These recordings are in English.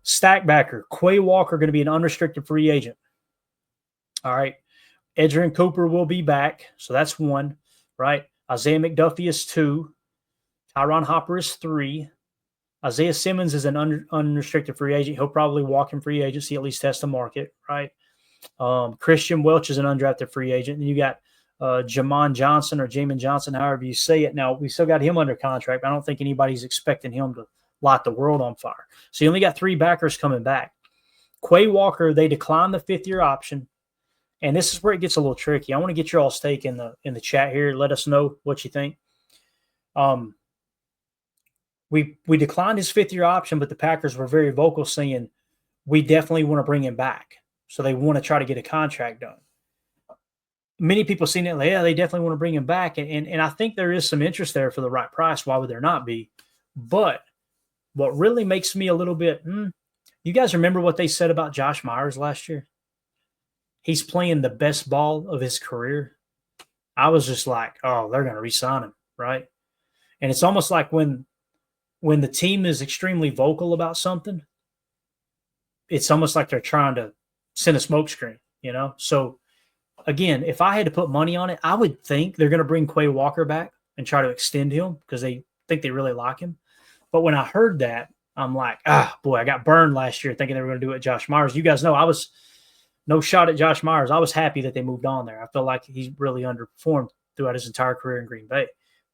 Stack backer, Quay Walker going to be an unrestricted free agent. All right. Adrian Cooper will be back. So that's 1, right? Isaiah McDuffie is 2. Tyron Hopper is 3. Isaiah Simmons is an unrestricted free agent. He'll probably walk in free agency, at least test the market, right? Christian Welch is an undrafted free agent. And you got Jamon Johnson or Jamin Johnson, however you say it. Now, we still got him under contract, but I don't think anybody's expecting him to light the world on fire. So you only got 3 backers coming back. Quay Walker, they declined the 5th-year option. And this is where it gets a little tricky. I want to get your all's take in the chat here. Let us know what you think. We declined his 5th-year option, but the Packers were very vocal saying, we definitely want to bring him back. So they want to try to get a contract done. Many people seen it like, yeah, they definitely want to bring him back. And I think there is some interest there for the right price. Why would there not be? But what really makes me a little bit, you guys remember what they said about Josh Myers last year? He's playing the best ball of his career. I was just like, oh, they're going to re-sign him, right? And it's almost like when the team is extremely vocal about something, it's almost like they're trying to send a smokescreen, So, again, if I had to put money on it, I would think they're going to bring Quay Walker back and try to extend him because they think they really like him. But when I heard that, I'm like, boy, I got burned last year thinking they were going to do it with Josh Myers. You guys know I was no shot at Josh Myers. I was happy that they moved on there. I felt like he really underperformed throughout his entire career in Green Bay.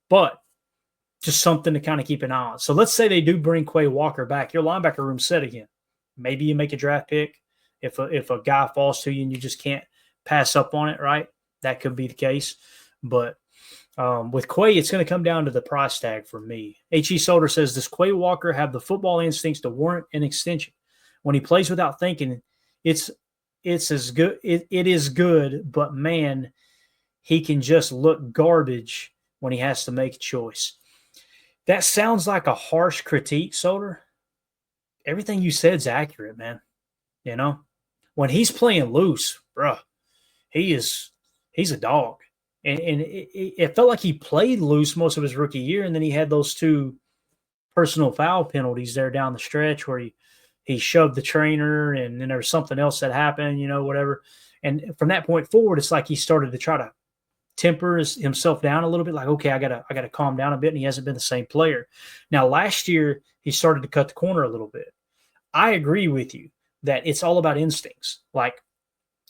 But just something to kind of keep an eye on. So let's say they do bring Quay Walker back. Your linebacker room's set again. Maybe you make a draft pick if a guy falls to you and you just can't pass up on it, right? That could be the case. But with Quay, it's going to come down to the price tag for me. H.E. Solder says, does Quay Walker have the football instincts to warrant an extension? When he plays without thinking, it's as good. It is good, but man, he can just look garbage when he has to make a choice. That sounds like a harsh critique, Solder. Everything you said is accurate, man. When he's playing loose, bro, he's a dog. And it felt like he played loose most of his rookie year, and then he had those 2 personal foul penalties there down the stretch where he shoved the trainer, and then there was something else that happened, whatever. And from that point forward, it's like he started to try to temper himself down a little bit, like, okay, I gotta calm down a bit, and he hasn't been the same player. Now, last year, he started to cut the corner a little bit. I agree with you that it's all about instincts. Like,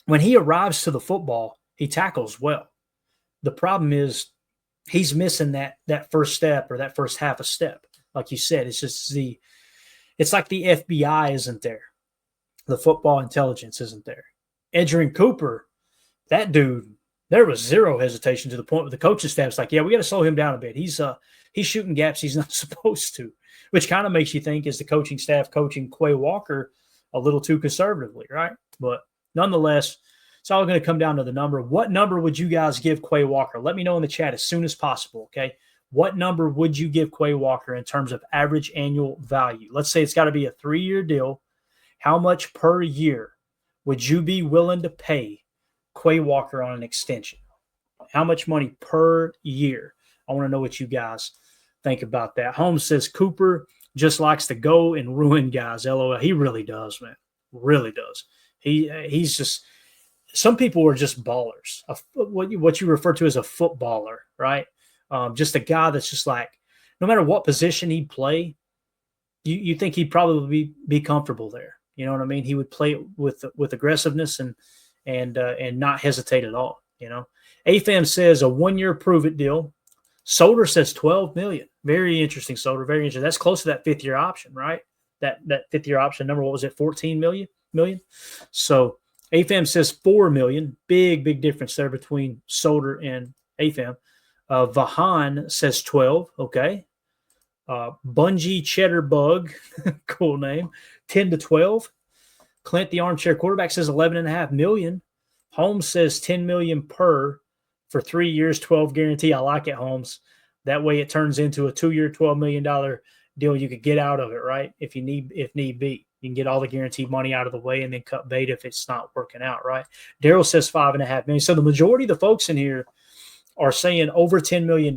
when he arrives to the football, he tackles well. The problem is he's missing that first step or that first half a step. Like you said, it's like the FBI isn't there. The football intelligence isn't there. Adrian Cooper, that dude, there was zero hesitation to the point where the coaching staff's like, yeah, we got to slow him down a bit. He's shooting gaps he's not supposed to, which kind of makes you think, is the coaching staff coaching Quay Walker a little too conservatively, right? But nonetheless, it's all going to come down to the number. What number would you guys give Quay Walker? Let me know in the chat as soon as possible, okay? What number would you give Quay Walker in terms of average annual value? Let's say it's got to be a 3-year deal. How much per year would you be willing to pay Quay Walker on an extension? How much money per year? I want to know what you guys think about that. Holmes says Cooper just likes to go and ruin guys. LOL. He really does, man. Really does. He's just – some people are just ballers. What you refer to as a footballer, right? Just a guy that's just like, no matter what position he'd play, you think he'd probably be comfortable there. You know what I mean? He would play with aggressiveness and not hesitate at all. AFAM says a 1-year prove-it deal. Solder says $12 million. Very interesting, Solder. Very interesting. That's close to that 5th-year option, right? That 5th-year option number, what was it? 14 million. So AFAM says $4 million. Big difference there between Solder and AFAM. Vahan says 12. Okay. Bungie Cheddar Bug, cool name, 10 to 12. Clint, the armchair quarterback, says $11.5 million. Holmes says $10 million per for 3 years, 12 guarantee. I like it, Holmes. That way it turns into a 2-year, $12 million deal. You could get out of it, right? If need be. You can get all the guaranteed money out of the way and then cut bait if it's not working out, right? Daryl says $5.5 million. So the majority of the folks in here are saying over $10 million,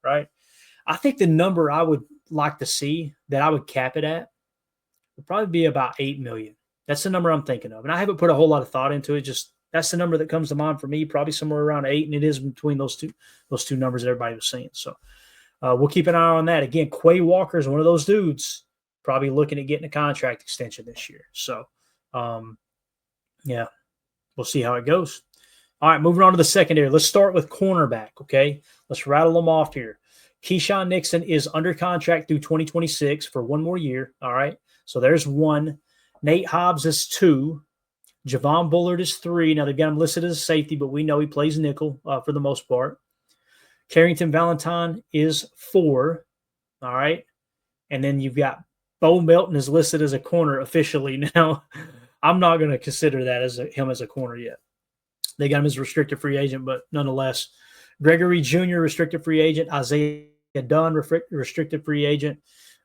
right? I think the number I would like to see that I would cap it at would probably be about $8 million. That's the number I'm thinking of. And I haven't put a whole lot of thought into it. Just that's the number that comes to mind for me, probably somewhere around 8. And it is between those two numbers that everybody was saying. So we'll keep an eye on that. Again, Quay Walker is one of those dudes probably looking at getting a contract extension this year. So, yeah, we'll see how it goes. All right, moving on to the secondary. Let's start with cornerback, okay? Let's rattle them off here. Keyshawn Nixon is under contract through 2026 for one more year, all right? So there's one. Nate Hobbs is 2. Javon Bullard is 3. Now, they've got him listed as a safety, but we know he plays nickel for the most part. Carrington Valentine is 4, all right? And then you've got Bo Melton is listed as a corner officially. Now, I'm not going to consider that as him as a corner yet. They got him as a restricted free agent, but nonetheless, Gregory Jr., restricted free agent. Isaiah Dunn, restricted free agent.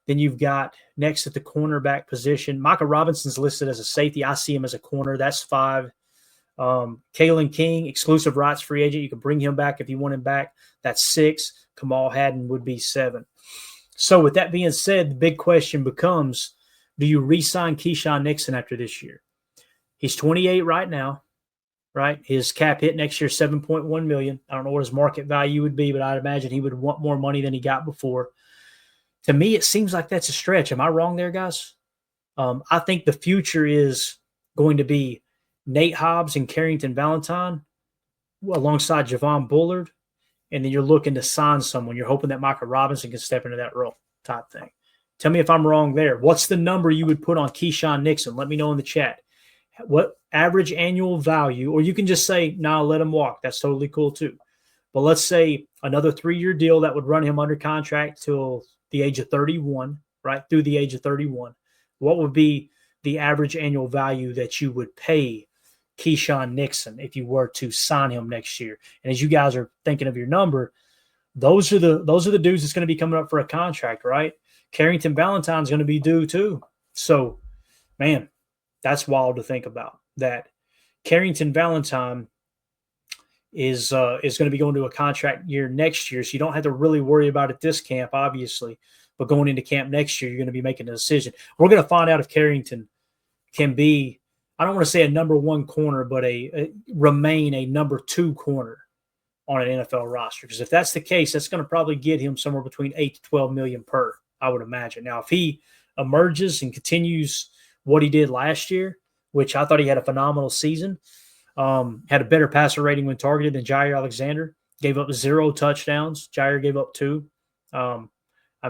Then you've got next at the cornerback position, Micah Robinson's listed as a safety. I see him as a corner. That's 5. Kalen King, exclusive rights free agent. You can bring him back if you want him back. That's 6. Kamal Haddon would be 7. So with that being said, the big question becomes, do you re-sign Keyshawn Nixon after this year? He's 28 right now, right? His cap hit next year, $7.1 million. I don't know what his market value would be, but I'd imagine he would want more money than he got before. To me, it seems like that's a stretch. Am I wrong there, guys? I think the future is going to be Nate Hobbs and Carrington Valentine alongside Javon Bullard, and then you're looking to sign someone. You're hoping that Micah Robinson can step into that role type thing. Tell me if I'm wrong there. What's the number you would put on Keyshawn Nixon? Let me know in the chat. What average annual value, or you can just say, nah, let him walk. That's totally cool too. But let's say another 3-year deal that would run him under contract till the age of 31, right? Through the age of 31. What would be the average annual value that you would pay Keyshawn Nixon if you were to sign him next year? And as you guys are thinking of your number, those are the dudes that's going to be coming up for a contract, right? Carrington Valentine's going to be due too. So, man, that's wild to think about. That Carrington Valentine is going to be going to a contract year next year, so you don't have to really worry about it this camp, obviously. But going into camp next year, you're going to be making a decision. We're going to find out if Carrington can be, I don't want to say a number 1 corner, but remain a number 2 corner on an NFL roster. Because if that's the case, that's going to probably get him somewhere between $8 to $12 million per, I would imagine. Now, if he emerges and continues what he did last year, which I thought he had a phenomenal season, had a better passer rating when targeted than Jair Alexander, gave up 0 touchdowns. Jair gave up 2.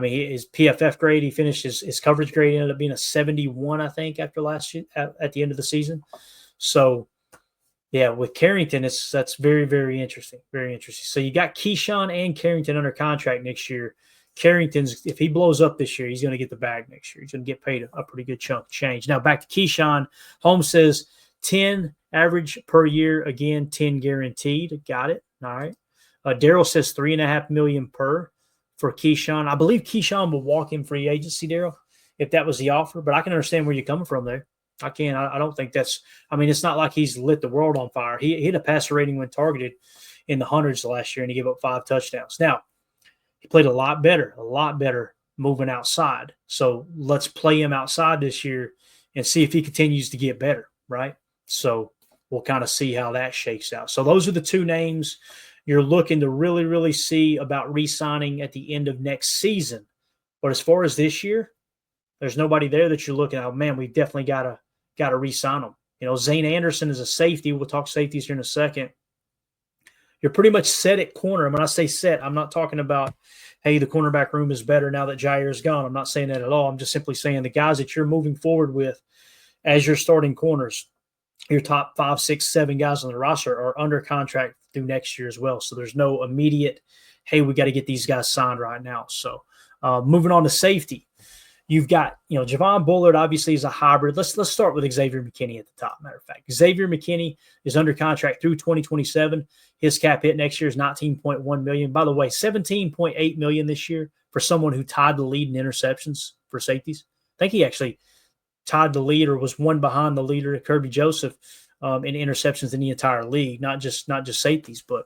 His PFF grade, he finished his coverage grade ended up being a 71, I think, after last year, at the end of the season. So, yeah, with Carrington, that's very, very interesting. Very interesting. So you got Keyshawn and Carrington under contract next year. Carrington's, if he blows up this year, he's going to get the bag next year. He's going to get paid a pretty good chunk of change. Now back to Keyshawn. Holmes says 10 average per year. Again, 10 guaranteed. Got it. All right. Daryl says $3.5 million per for Keyshawn. I believe Keyshawn will walk in free agency, Daryl, if that was the offer. But I can understand where you're coming from there. I can. I don't think that's – it's not like he's lit the world on fire. He hit a passer rating when targeted in the hundreds last year, and he gave up 5 touchdowns. Now, he played a lot better moving outside. So let's play him outside this year and see if he continues to get better, right? So we'll kind of see how that shakes out. So those are the 2 names you're looking to really, really see about re-signing at the end of next season. But as far as this year, there's nobody there that you're looking at, oh, man, we definitely got to re-sign them. Zane Anderson is a safety. We'll talk safeties here in a second. You're pretty much set at corner. And when I say set, I'm not talking about, hey, the cornerback room is better now that Jair is gone. I'm not saying that at all. I'm just simply saying the guys that you're moving forward with as your starting corners, your top 5, 6, 7 guys on the roster are under contract through next year as well. So there's no immediate, hey, we got to get these guys signed right now. So moving on to safety. You've got, Javon Bullard obviously is a hybrid. Let's start with Xavier McKinney at the top, matter of fact. Xavier McKinney is under contract through 2027. His cap hit next year is $19.1 million. By the way, $17.8 million this year for someone who tied the lead in interceptions for safeties. I think he actually tied the lead or was one behind the leader, Kirby Joseph, in interceptions in the entire league, not just safeties, but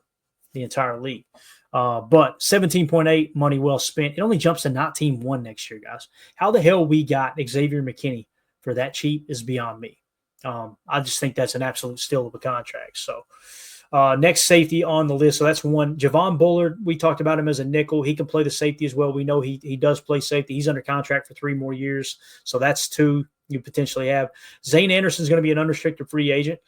the entire league. But 17.8, money well spent. It only jumps to 19.1 next year, guys. How the hell we got Xavier McKinney for that cheap is beyond me. I just think that's an absolute steal of a contract. So next safety on the list. So that's one. Javon Bullard, we talked about him as a nickel. He can play the safety as well. We know he does play safety. He's under contract for 3 more years. So that's 2 you potentially have. Zane Anderson is going to be an unrestricted free agent.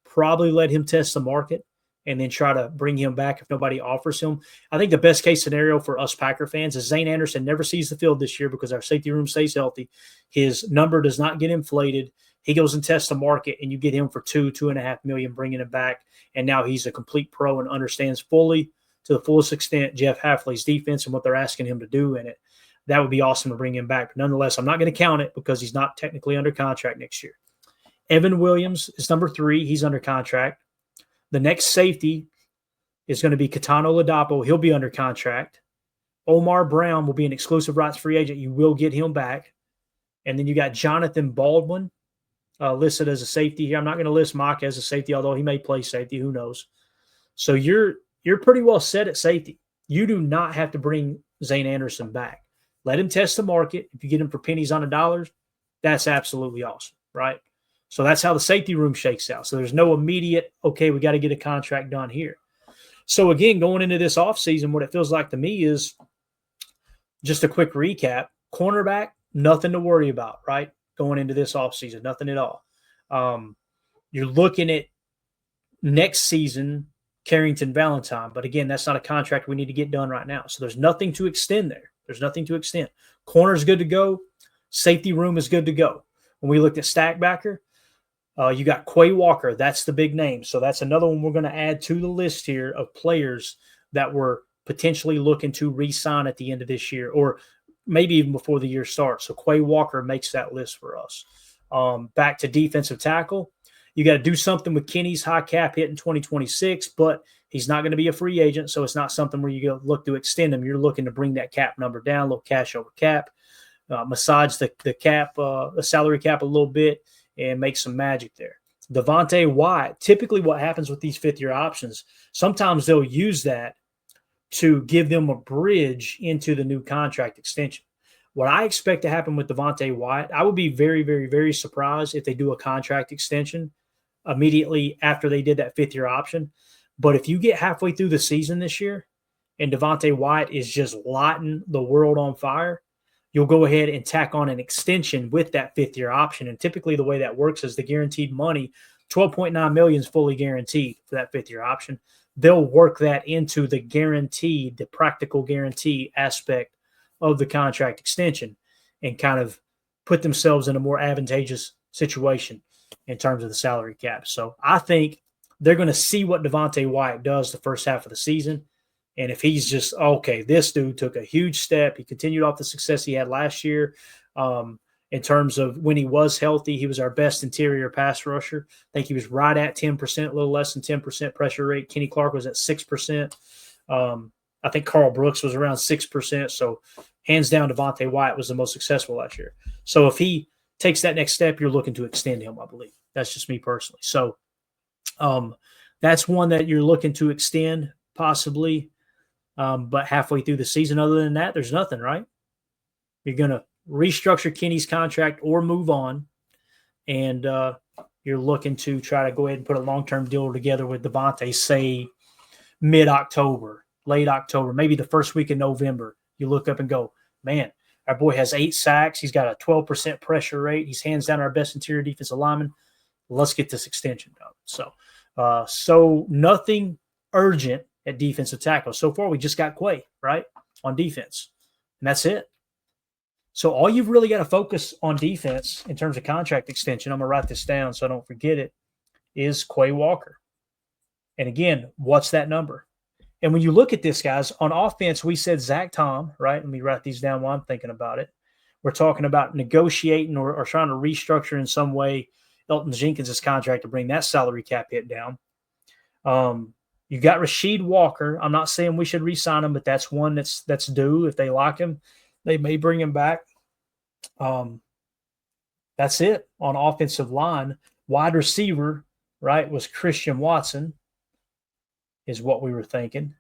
Probably let him test the market and then try to bring him back if nobody offers him. I think the best case scenario for us Packer fans is Zane Anderson never sees the field this year because our safety room stays healthy. His number does not get inflated. He goes and tests the market, and you get him for $2.5 million, bringing him back. And now he's a complete pro and understands fully, to the fullest extent, Jeff Hafley's defense and what they're asking him to do in it. That would be awesome to bring him back. But nonetheless, I'm not going to count it because he's not technically under contract next year. Evan Williams is number 3. He's under contract. The next safety is going to be Katano Ladapo. He'll be under contract. Omar Brown will be an exclusive rights free agent. You will get him back. And then you got Jonathan Baldwin listed as a safety here. I'm not going to list Mock as a safety, although he may play safety. Who knows? So you're pretty well set at safety. You do not have to bring Zane Anderson back. Let him test the market. If you get him for pennies on the dollars, that's absolutely awesome, right? So that's how the safety room shakes out. So there's no immediate, okay, we got to get a contract done here. So again, going into this offseason, what it feels like to me is just a quick recap. Cornerback, nothing to worry about, right? Going into this offseason, nothing at all. You're looking at next season, Carrington Valentine. But again, that's not a contract we need to get done right now. So there's nothing to extend there. There's nothing to extend. Corner's good to go. Safety room is good to go. When we looked at Stackbacker, you got Quay Walker. That's the big name. So that's another one we're going to add to the list here of players that we're potentially looking to re-sign at the end of this year or maybe even before the year starts. So Quay Walker makes that list for us. Back to defensive tackle. You got to do something with Kenny's high cap hit in 2026, but he's not going to be a free agent, so it's not something where you go look to extend him. You're looking to bring that cap number down, a little cash over cap, massage the cap, the salary cap a little bit, and make some magic there. Devontae Wyatt, typically what happens with these fifth-year options, sometimes they'll use that to give them a bridge into the new contract extension. What I expect to happen with Devontae Wyatt, I would be very, very, very surprised if they do a contract extension immediately after they did that fifth-year option. But if you get halfway through the season this year and Devontae Wyatt is just lighting the world on fire, you'll go ahead and tack on an extension with that fifth-year option. And typically the way that works is the guaranteed money, $12.9 million is fully guaranteed for that fifth-year option. They'll work that into the guaranteed, the practical guarantee aspect of the contract extension and kind of put themselves in a more advantageous situation in terms of the salary cap. So I think they're going to see what Devontae Wyatt does the first half of the season. And if he's just, okay, this dude took a huge step. He continued off the success he had last year. In terms of when he was healthy, he was our best interior pass rusher. I think he was right at 10%, a little less than 10% pressure rate. Kenny Clark was at 6%. I think Carl Brooks was around 6%. So hands down, Devontae Wyatt was the most successful last year. So if he takes that next step, you're looking to extend him, I believe. That's just me personally. So that's one that you're looking to extend possibly, but halfway through the season. Other than that, there's nothing, right? You're going to restructure Kenny's contract or move on, and you're looking to try to go ahead and put a long-term deal together with Devontae, say mid-October, late October, maybe the first week of November. You look up and go, man, our boy has 8 sacks. He's got a 12% pressure rate. He's hands down our best interior defensive lineman. Let's get this extension done. So nothing urgent at defensive tackle. So far, we just got Quay, right, on defense, and that's it. So all you've really got to focus on defense in terms of contract extension, I'm going to write this down so I don't forget it, is Quay Walker. And again, what's that number? And when you look at this, guys, on offense, we said Zach Tom, right? Let me write these down while I'm thinking about it. We're talking about negotiating or trying to restructure in some way Elton Jenkins' contract to bring that salary cap hit down. You got Rasheed Walker. I'm not saying we should re-sign him, but that's one that's due. If they like him, they may bring him back. That's it on offensive line. Wide receiver, right, was Christian Watson is what we were thinking.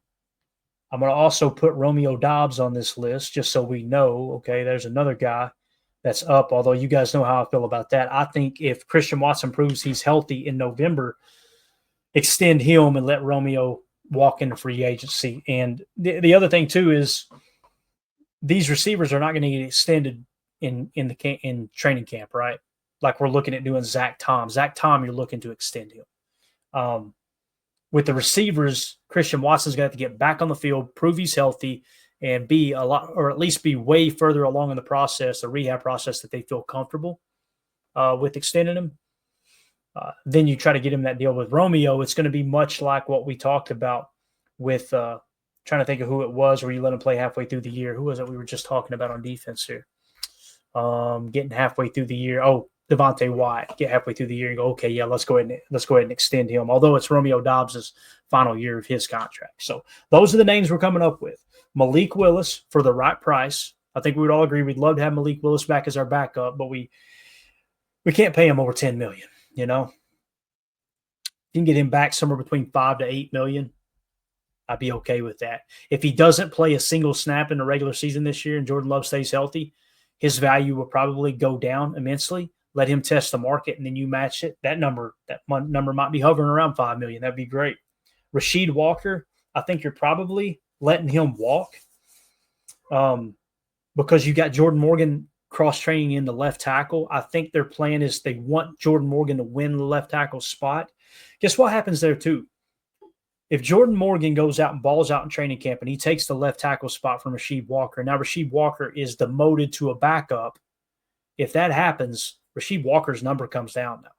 I'm going to also put Romeo Dobbs on this list just so we know, okay, there's another guy that's up, although you guys know how I feel about that. I think if Christian Watson proves he's healthy in November, extend him and let Romeo walk into free agency. And the other thing, too, is these receivers are not going to get extended in training camp, right? Like we're looking at doing Zach Tom. Zach Tom, you're looking to extend him. With the receivers, Christian Watson's going to have to get back on the field, prove he's healthy, and be a lot, or at least be way further along in the process, the rehab process, that they feel comfortable with extending him. Then you try to get him that deal with Romeo. It's going to be much like what we talked about with trying to think of who it was, where you let him play halfway through the year. Who was it we were just talking about on defense here? Getting halfway through the year. Oh, Devontae White. Get halfway through the year and go, okay, yeah, let's go ahead and extend him. Although it's Romeo Dobbs' final year of his contract. So those are the names we're coming up with. Malik Willis for the right price. I think we would all agree we'd love to have Malik Willis back as our backup, but we can't pay him over $10 million. You know, you can get him back somewhere between $5 to $8 million. I'd be okay with that. If he doesn't play a single snap in the regular season this year and Jordan Love stays healthy, his value will probably go down immensely. Let him test the market, and then you match it. That number might be hovering around $5 million. That'd be great. Rasheed Walker, I think you're probably letting him walk because you got Jordan Morgan cross-training in the left tackle. I think their plan is they want Jordan Morgan to win the left tackle spot. Guess what happens there too? If Jordan Morgan goes out and balls out in training camp and he takes the left tackle spot from Rasheed Walker, now Rasheed Walker is demoted to a backup. If that happens, Rasheed Walker's number comes down now.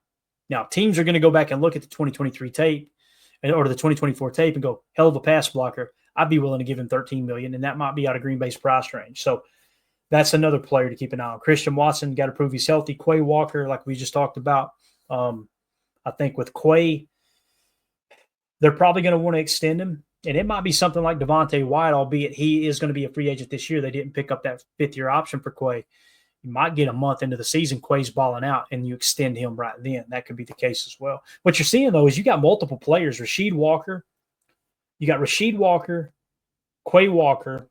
Now, teams are going to go back and look at the 2023 tape or the 2024 tape and go, hell of a pass blocker. I'd be willing to give him $13 million, and that might be out of Green Bay's price range. So that's another player to keep an eye on. Christian Watson, got to prove he's healthy. Quay Walker, like we just talked about. I think with Quay, they're probably going to want to extend him. And it might be something like Devontae White, albeit he is going to be a free agent this year. They didn't pick up that fifth-year option for Quay. You might get a month into the season, Quay's balling out, and you extend him right then. That could be the case as well. What you're seeing, though, is you got multiple players. Rasheed Walker, Quay Walker,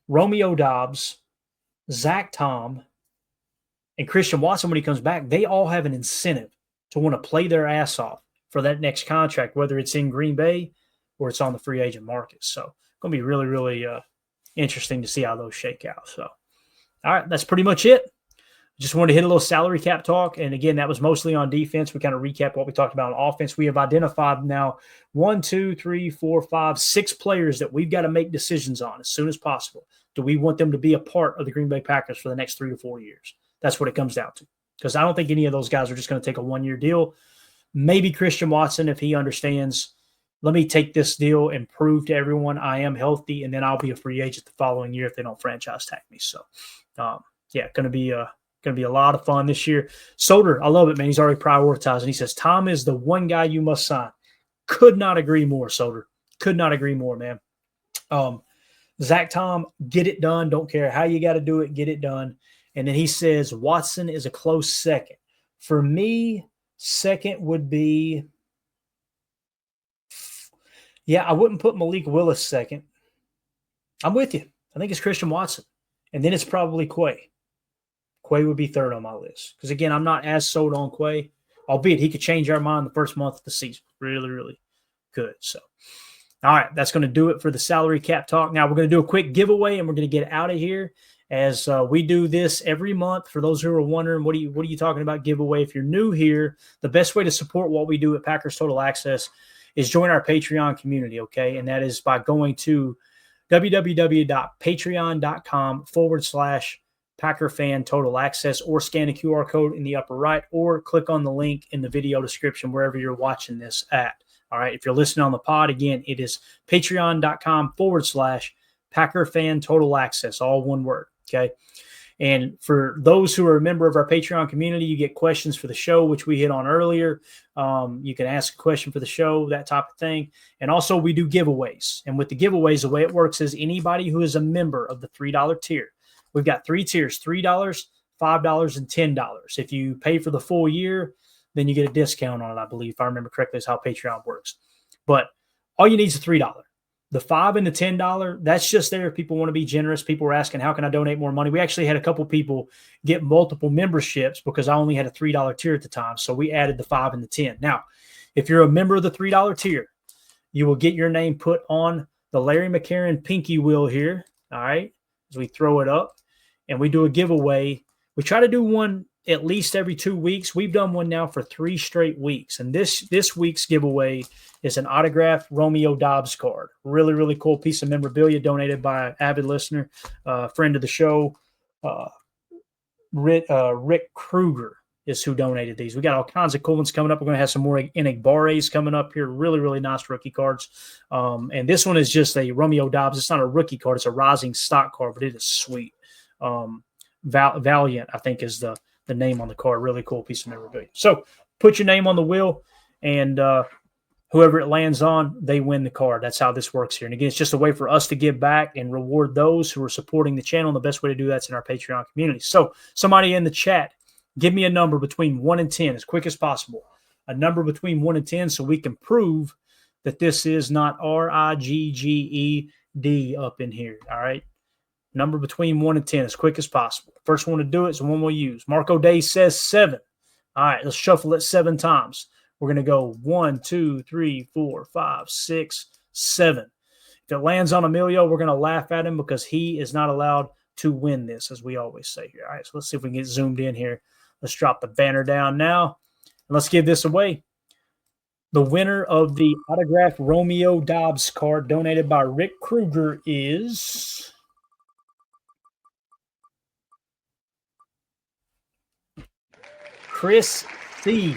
Romeo Dobbs, Zach Tom, and Christian Watson when he comes back. They all have an incentive to want to play their ass off for that next contract, whether it's in Green Bay or it's on the free agent market. So it's going to be really, really interesting to see how those shake out. So, all right, that's pretty much it. Just wanted to hit a little salary cap talk. And again, that was mostly on defense. We kind of recap what we talked about on offense. We have identified now 6 players that we've got to make decisions on as soon as possible. Do we want them to be a part of the Green Bay Packers for the next 3 to 4 years? That's what it comes down to. Because I don't think any of those guys are just going to take a one-year deal. Maybe Christian Watson, if he understands, let me take this deal and prove to everyone I am healthy, and then I'll be a free agent the following year if they don't franchise tag me. So, going to be a lot of fun this year. Soder, I love it, man. He's already prioritizing. He says, Tom is the one guy you must sign. Could not agree more, Soder. Could not agree more, man. Zach Tom, get it done. Don't care how you got to do it. Get it done. And then he says Watson is a close second. For me, second would be, I wouldn't put Malik Willis second. I'm with you. I think it's Christian Watson. And then it's probably Quay. Quay would be third on my list. Because, again, I'm not as sold on Quay, albeit he could change our mind the first month of the season. Really, really good. So, all right, that's going to do it for the salary cap talk. Now we're going to do a quick giveaway, and we're going to get out of here. As we do this every month. For those who are wondering, what are you talking about giveaway? If you're new here, the best way to support what we do at Packers Total Access is join our Patreon community, okay? And that is by going to www.patreon.com/Packer Fan Total Access, or scan a QR code in the upper right, or click on the link in the video description wherever you're watching this at. All right, if you're listening on the pod, again, it is patreon.com/Packer Fan Total Access, all one word. Okay. And for those who are a member of our Patreon community, you get questions for the show, which we hit on earlier. You can ask a question for the show, that type of thing. And also we do giveaways. And with the giveaways, the way it works is anybody who is a member of the $3 tier, we've got 3 tiers, $3, $5, and $10. If you pay for the full year, then you get a discount on it, I believe, if I remember correctly, is how Patreon works. But all you need is a $3. The $5 and the $10, that's just there if people want to be generous. People were asking, how can I donate more money? We actually had a couple people get multiple memberships because I only had a $3 tier at the time. So we added the 5 and the 10. Now, if you're a member of the $3 tier, you will get your name put on the Larry McCarron pinky wheel here. All right. As we throw it up and we do a giveaway. We try to do one at least every 2 weeks. We've done one now for 3 straight weeks. And this week's giveaway is an autographed Romeo Dobbs card. Really, really cool piece of memorabilia donated by an avid listener, friend of the show, Rick Kruger is who donated these. We got all kinds of cool ones coming up. We're going to have some more Enigbares coming up here. Really, really nice rookie cards. And this one is just a Romeo Dobbs. It's not a rookie card. It's a rising stock card, but it is sweet. Valiant, I think, is the name on the card. Really cool piece of memorabilia. So put your name on the wheel, and whoever it lands on, they win the card. That's how this works here. And again, it's just a way for us to give back and reward those who are supporting the channel. And the best way to do that's in our Patreon community. So somebody in the chat, give me a number between 1 and 10 as quick as possible. A number between 1 and 10 so we can prove that this is not RIGGED up in here. All right. Number between 1 and 10 as quick as possible. First one to do it is the one we'll use. Marco Day says 7. All right, let's shuffle it 7 times. We're going to go 1, 2, 3, 4, 5, 6, 7. If it lands on Emilio, we're going to laugh at him because he is not allowed to win this, as we always say here. All right, so let's see if we can get zoomed in here. Let's drop the banner down now, and let's give this away. The winner of the autographed Romeo Dobbs card donated by Rick Kruger is Chris C.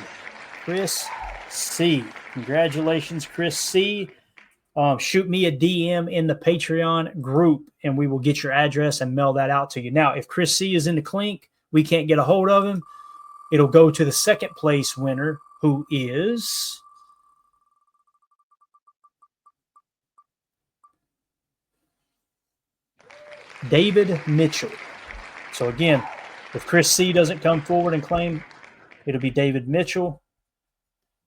Chris C. Congratulations, Chris C. Shoot me a DM in the Patreon group, and we will get your address and mail that out to you. Now, if Chris C is in the clink, we can't get a hold of him. It'll go to the second place winner, who is David Mitchell. So again, if Chris C doesn't come forward and claim, it'll be David Mitchell.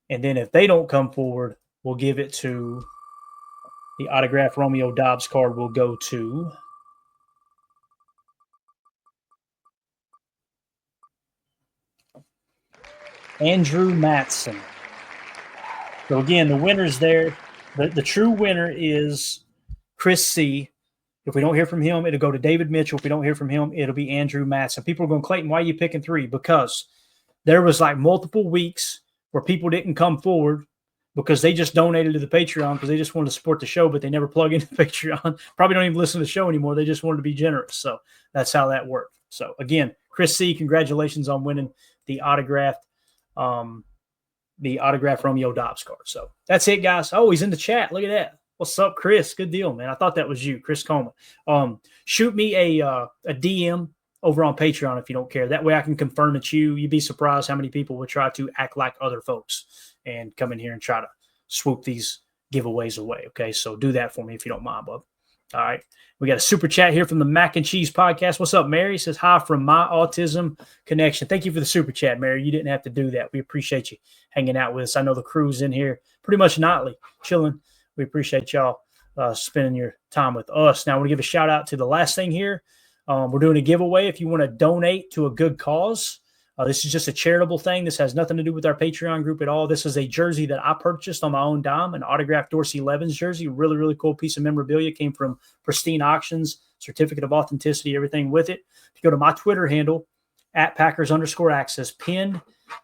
And then if they don't come forward, we'll give it to the autographed Romeo Dobbs card will go to Andrew Matson. So again, the winner's there. The true winner is Chris C. If we don't hear from him, it'll go to David Mitchell. If we don't hear from him, it'll be Andrew Matson. People are going, Clayton, why are you picking 3? Because there was like multiple weeks where people didn't come forward because they just donated to the Patreon because they just wanted to support the show, but they never plug into Patreon. Probably don't even listen to the show anymore. They just wanted to be generous. So that's how that worked. So again, Chris C., congratulations on winning the autographed Romeo Dobbs card. So that's it, guys. Oh, he's in the chat. Look at that. What's up, Chris? Good deal, man. I thought that was you, Chris Coleman. Shoot me a DM over on Patreon if you don't care. That way I can confirm it's you. You'd be surprised how many people would try to act like other folks and come in here and try to swoop these giveaways away. Okay, so do that for me if you don't mind, bub. All right. We got a super chat here from the Mac and Cheese podcast. What's up, Mary? Says hi from My Autism Connection. Thank you for the super chat, Mary. You didn't have to do that. We appreciate you hanging out with us. I know the crew's in here pretty much nightly, chilling. We appreciate y'all spending your time with us. Now, I want to give a shout out to the last thing here. We're doing a giveaway if you want to donate to a good cause. This is just a charitable thing. This has nothing to do with our Patreon group at all. This is a jersey that I purchased on my own dime, an autographed Dorsey Levens jersey. Really, really cool piece of memorabilia. Came from Pristine Auctions, certificate of authenticity, everything with it. If you go to my Twitter handle, @Packers_access, pinned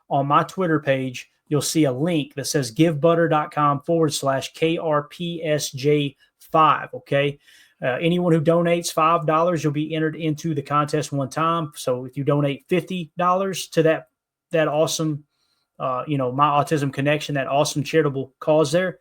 on my Twitter page, you'll see a link that says givebutter.com/KRPSJ5. Okay. Anyone who donates $5, you'll be entered into the contest one time. So if you donate $50 to that awesome, My Autism Connection, that awesome charitable cause there,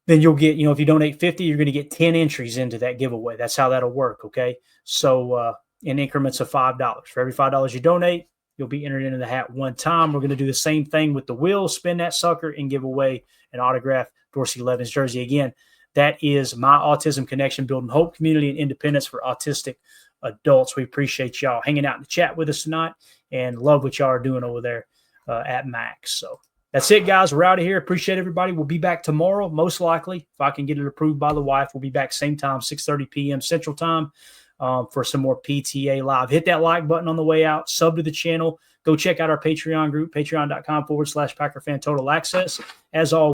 then you'll get, if you donate 50, you're going to get 10 entries into that giveaway. That's how that'll work. Okay. So in increments of $5. For every $5 you donate, you'll be entered into the hat one time. We're going to do the same thing with the wheel, spin that sucker, and give away an autographed Dorsey Levens jersey. Again, that is My Autism Connection, building hope, community, and independence for autistic adults. We appreciate y'all hanging out in the chat with us tonight and love what y'all are doing over there at Max. So That's it, guys. We're out of here. Appreciate everybody. We'll be back tomorrow, most likely. If I can get it approved by the wife, we'll be back same time, 6:30 p.m. Central Time, for some more PTA Live. Hit that like button on the way out. Sub to the channel. Go check out our Patreon group, patreon.com/PackerFan Total Access. As always,